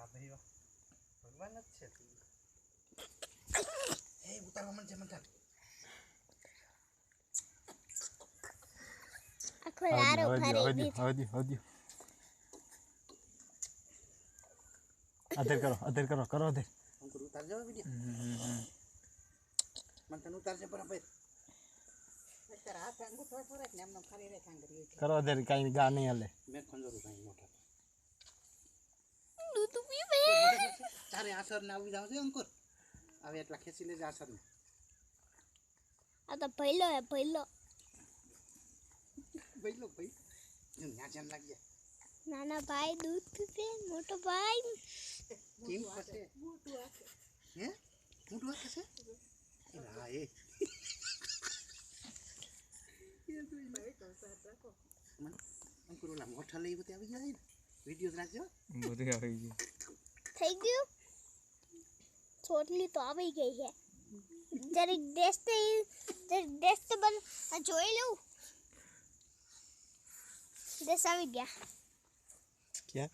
વાહ ભાઈ વાહ ભગવાન જ છે એ ઉતારવા મને મન થાય આખો લારો ભરી દીધો હવજી અધર કરો અધર અંકુર ઉતાર જાવ વિડિયો મને તને ઉતારજે બરાબર અત્યારે હાથ અંગૂઠો ફરે ને એમનો ખાલી રે ખાંગરી કરો અધર કાઈ ગા નહીં હાલે મેં ખંજોરું કાઈ મોટા દૂધ પીવે તારે આસર ને આવી જાવ છે અંકુર હવે એટલા ખેંચી લેજે આસર ને આ તો પહેલો હે પહેલો ભાઈ ન્યા જાન લાગી જાય નાના ભાઈ દૂધ પીવે મોટો ભાઈ કેમ ફસે મોટું આખે હે મોટું આખે છે હા એ તો ઈ કંસાર રાખો અંકુર ઓલા મોઠા લઈ બતે આવી જાય ને વિડિયોસ રાખજો બધું આવી ગયું થઈ ગયું છોટલી તો આવી ગઈ છે જરીક ડેસ્ટેબલ જોઈ લઉં દેશ આવી ગયા ક્યાં